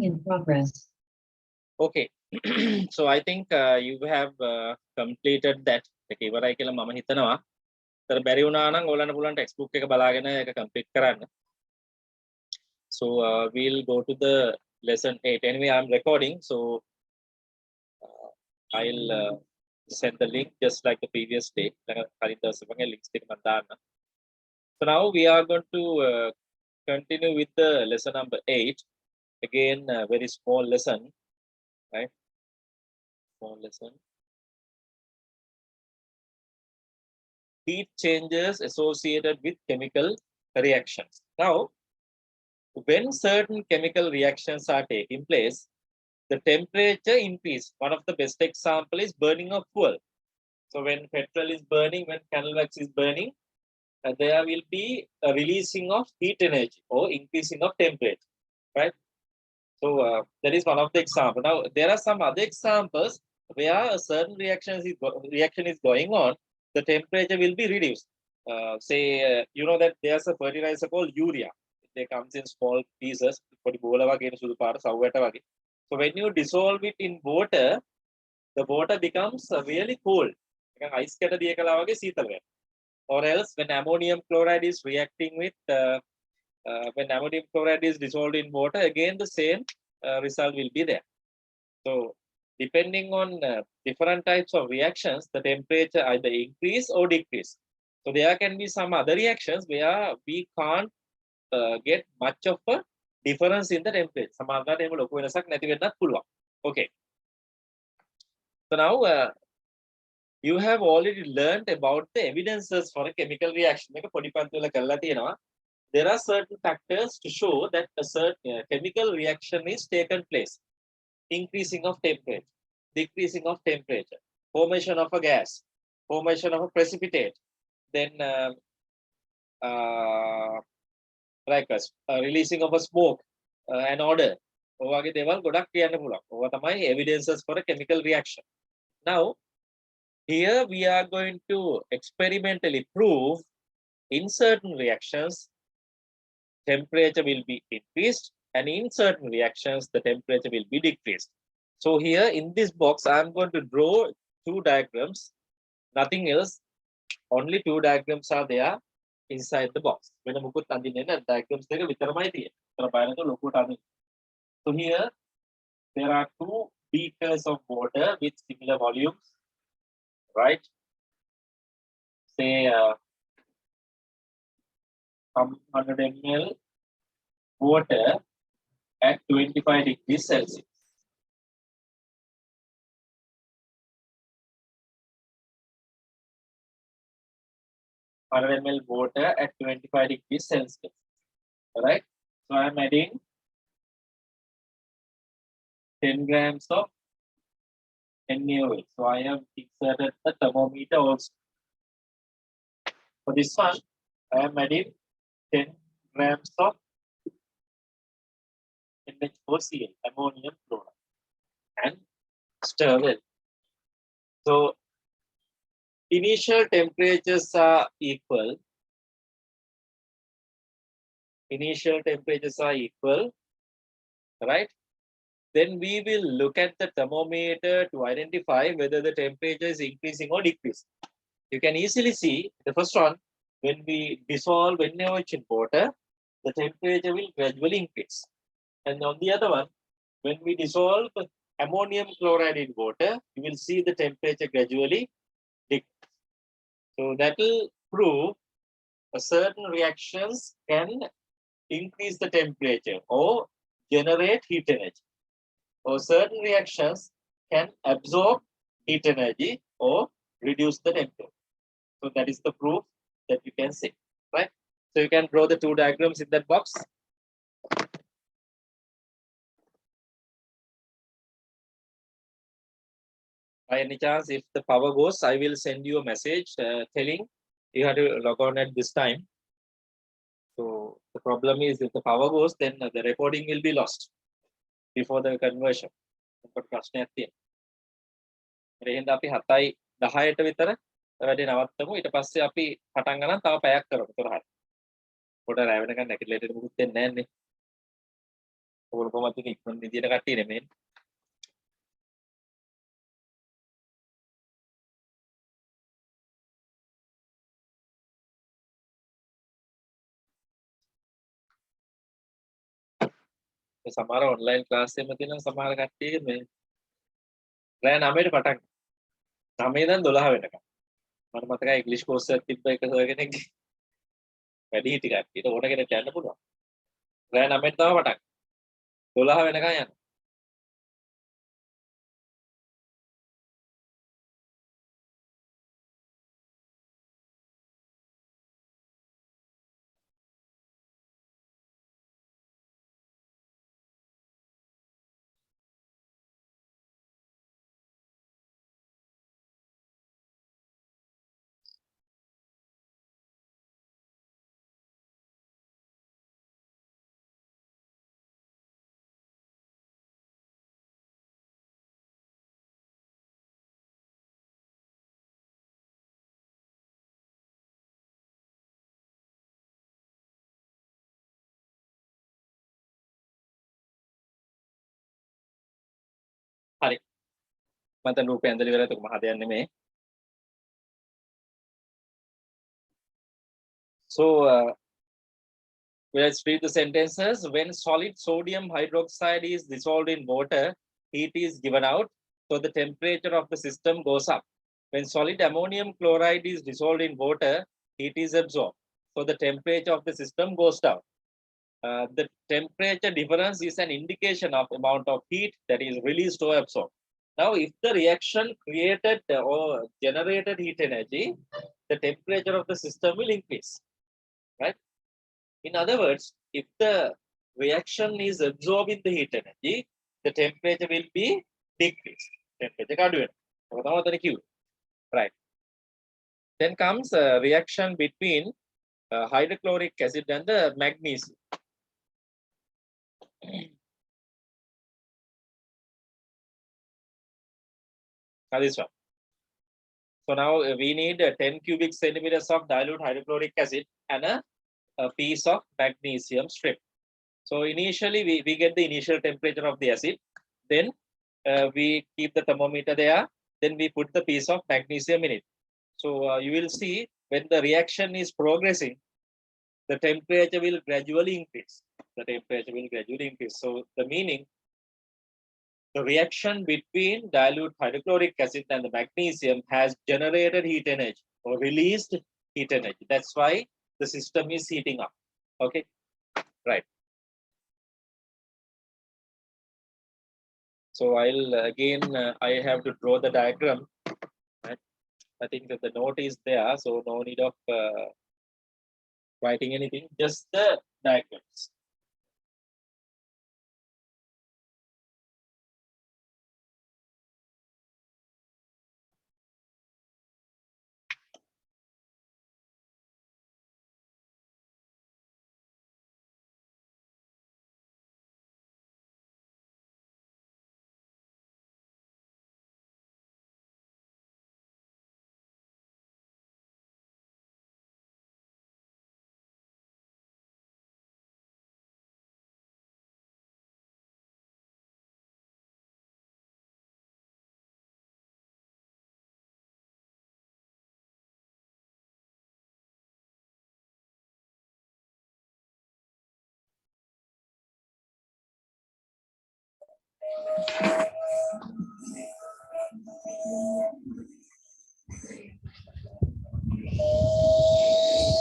In progress. Okay. So I think you have completed that. Okay, ඉවරයි කියලා මම හිතනවා. ඒතර බැරි වුණා නම් ඕලන්න පුළුවන් textbook එක බලාගෙන ඒක complete කරන්න. So we'll go to the lesson 8. Anyway, I'm recording, so I'll send the link just like the previous day. links So now we are going to continue with the lesson number 8. Again, a very small lesson, right? Small lesson. Heat changes associated with chemical reactions. Now, when certain chemical reactions are taking place, the temperature increases. One of the best example is burning of fuel. So when petrol is burning, when candle wax is burning, there will be a releasing of heat energy or increasing of temperature, right? So that is one of the examples. Now there are some other examples where a certain reaction is going on, the temperature will be reduced. Say you know that there's a fertilizer called urea. They comes in small pieces. So when you dissolve it in water, the water becomes really cold. Or else when ammonium chloride is reacting with when ammonium chloride is dissolved in water, again the same result will be there. So depending on different types of reactions, the temperature either increase or decrease. So there can be some other reactions where we can't get much of a difference in the temperature. Okay. So now you have already learned about the evidences for a chemical reaction. There are certain factors to show that a certain chemical reaction is taken place. Increasing of temperature, decreasing of temperature, formation of a gas, formation of a precipitate, then like a releasing of a smoke, an odor. Evidences for a chemical reaction. Now, here we are going to experimentally prove in certain reactions, temperature will be increased, and in certain reactions, the temperature will be decreased. So here in this box, I'm going to draw two diagrams, nothing else, only two diagrams are there inside the box. So here, there are two beakers of water with similar volumes, right? Say 100 ml water at 25 degrees Celsius. ml water at 25 degrees Celsius. All right. So I'm adding 10 grams of NaOH. So I have inserted the thermometer also. For this one, I am adding 10 grams of NaOCl, ammonium chloride, and stir well. So initial temperatures are equal. Initial temperatures are equal, right? Then we will look at the thermometer to identify whether the temperature is increasing or decreasing. You can easily see the first one, when we dissolve NaOH in water, the temperature will gradually increase. And on the other one, when we dissolve ammonium chloride in water, you will see the temperature gradually decrease. So that will prove a certain reactions can increase the temperature or generate heat energy, or certain reactions can absorb heat energy or reduce the temperature. So that is the proof that you can see, right? So you can draw the two diagrams in that box. By any chance, if the power goes, I will send you a message telling you have to log on at this time. So the problem is if the power goes, then the recording will be lost before the conversion. ප්‍රශ්නයක් තියෙනවා. එහෙනම් අපි 7යි 10ට විතර වැඩේ නවත්තමු. ඊට පස්සේ අපි පටන් ගන්න තව පැයක් කරමු. ඒතර හරි. පොඩ රැ වෙනකන් නැගිටලා ඉතින් මුකුත් වෙන්නේ නැහැ නේ. කොහොමද ඉක්මන විදියට කට්ටිය නෙමෙයි. සමහර ඔන්ලයින් ක්ලාස් එකෙම තියෙන සමහර කට්ටිය මේ රෑ 9ට පටන් 9 ඉඳන් 12 වෙනකම්. මට මතකයි ඉංග්‍රීසි කෝස් එකක් තිබ්බ එක සර් කෙනෙක්ගේ. වැඩි හිටි කට්ටියට ඕන කෙනෙක් යන්න පුළුවන්. රෑ 9ට තමයි පටන්. 12 වෙනකම් යනවා. හරි. මම දැන් රූපය ඇඳලා ඉවරයි. ඒක මහ දෙයක් නෙමෙයි. So let's read the sentences. When solid sodium hydroxide is dissolved in water, heat is given out, so the temperature of the system goes up. When solid ammonium chloride is dissolved in water, heat is absorbed, so the temperature of the system goes down. The temperature difference is an indication of amount of heat that is released or absorbed. Now, if the reaction created or generated heat energy, the temperature of the system will increase, right? In other words, if the reaction is absorbing the heat energy, the temperature will be decreased. Temperature right. Then comes a reaction between hydrochloric acid and the magnesium. Now this one. So now we need 10 cubic centimeters of dilute hydrochloric acid and a piece of magnesium strip. So initially we get the initial temperature of the acid. Then we keep the thermometer there. Then we put the piece of magnesium in it. So you will see when the reaction is progressing, the temperature will gradually increase. The temperature will gradually increase. So the meaning, the reaction between dilute hydrochloric acid and the magnesium has generated heat energy or released heat energy. That's why the system is heating up. Okay, right. So I'll again, I have to draw the diagram. Right? I think that the note is there, so no need of writing anything, just the diagrams.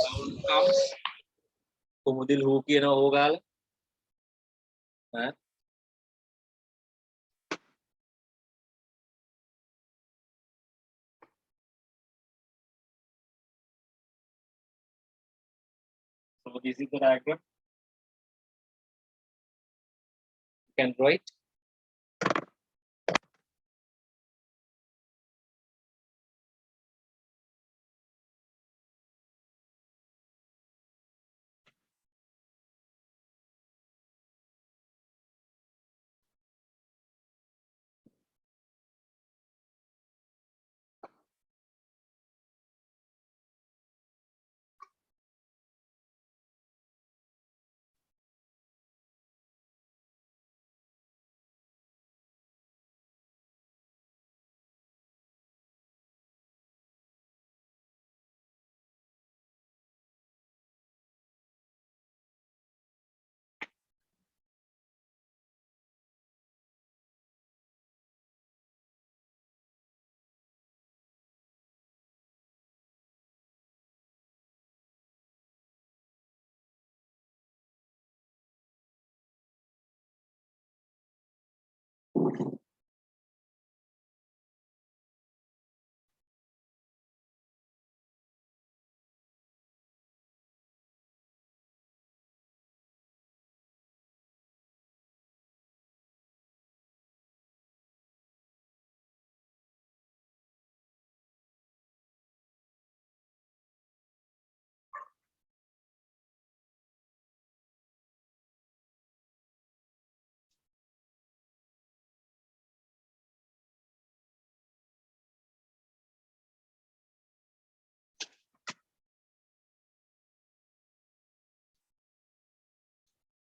Sound comes. Kumudil who kiyana hogala. So this is the diagram. You can draw it.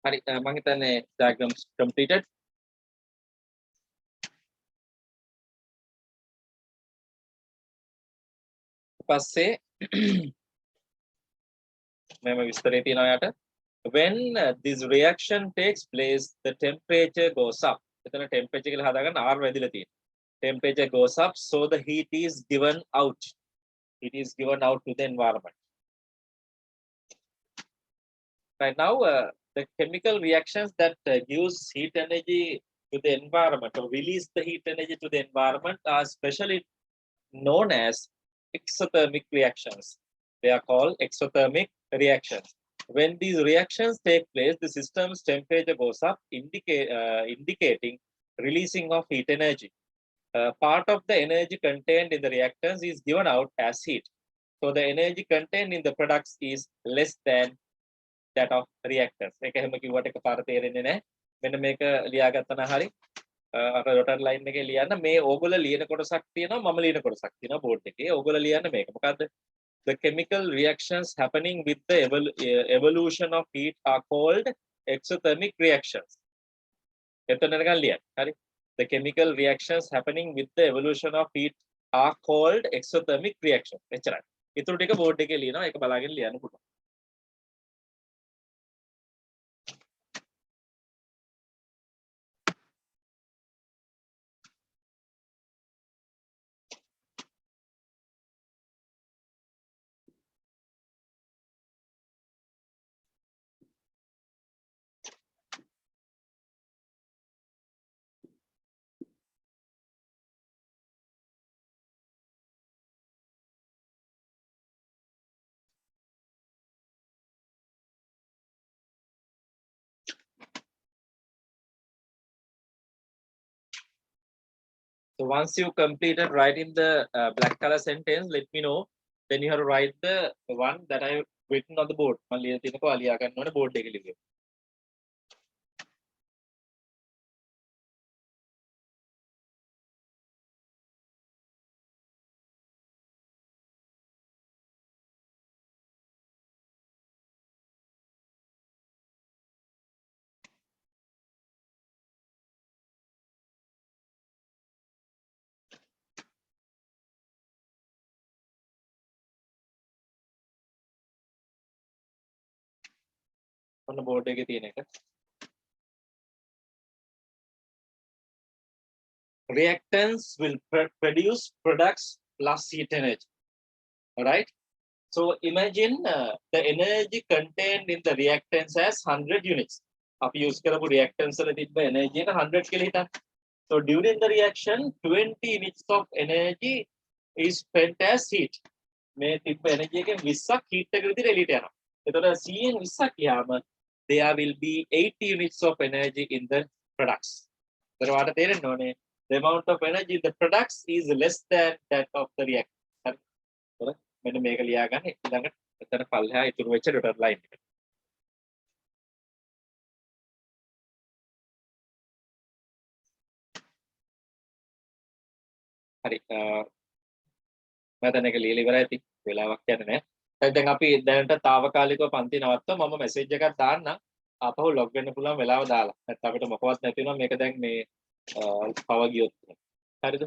හරි මම හිතන්නේ diagrams completed. පස්සේ මම විස්තරේ තියෙනවා යට. When this reaction takes place, the temperature goes up. එතන temperature කියලා හදාගන්න R වැදිලා තියෙනවා. Temperature goes up, so the heat is given out. It is given out to the environment. Right now, the chemical reactions that gives heat energy to the environment or release the heat energy to the environment are specially known as exothermic reactions. They are called exothermic reactions. When these reactions take place, the system's temperature goes up, indicating releasing of heat energy. Part of the energy contained in the reactants is given out as heat. So the energy contained in the products is less than that of reactants. මේක හැම කිව්වට එකපාර තේරෙන්නේ නැහැ. මෙන්න මේක ලියාගත්තා නම් හරි. අර ඩොටර් ලයින් එකේ ලියන්න මේ ඕගොල්ලෝ ලියන කොටසක් තියෙනවා මම ලියන කොටසක් තියෙනවා බෝඩ් එකේ. ඕගොල්ලෝ ලියන්න මේක. මොකද්ද? The chemical reactions happening with the evolution of heat are called exothermic reactions. එතන නිකන් ලියන්න. හරි. The chemical reactions happening with the evolution of heat are called exothermic reactions. එච්චරයි. ඊටු ටික බෝඩ් එකේ ලියනවා. ඒක බලාගෙන ලියන්න පුළුවන්. So once you completed writing the black color sentence, let me know. Then you have to write the one that I have written on the board. මම ලියලා තියෙනකෝ අලියා ගන්න ඕනේ board එකේ ලියන්න. ඔන්න board එකේ තියෙන එක. Reactants will produce products plus heat energy. All right. So imagine the energy contained in the reactants as 100 units. අපි use කරපු reactants වල තිබ්බ energy එක 100 කියලා හිතන්න. So during the reaction 20 units of energy is spent as heat. මේ තිබ්බ energy එකෙන් 20ක් heat එක විදිහට එළියට යනවා. එතකොට 100න් 20ක් ගියාම there will be 80 units of energy in the products. ඒතර වාට තේරෙන්න ඕනේ the amount of energy in the products is less than that of the reactant. හරි. ඒතර මෙන්න මේක ලියාගන්න ඊළඟට එතන පල්ලෙහා ඉතුරු වෙච්ච ඩොටර් ලයින් එක. හරි. මම දැන් එක ලියලා ඉවරයි ඉතින් වෙලාවක් යන්නේ නැහැ. දැන් අපි දැනට తాවකාලිකව පන්ති නවත්වමු. මම මැසේජ් එකක් දාන්නම්. ආපහු ලොග් වෙන්න පුළුවන් වෙලාව දාලා. නැත්නම් අපිට මොකවත් නැති වෙනවා මේක දැන් මේ පව ගියොත්. හරිද?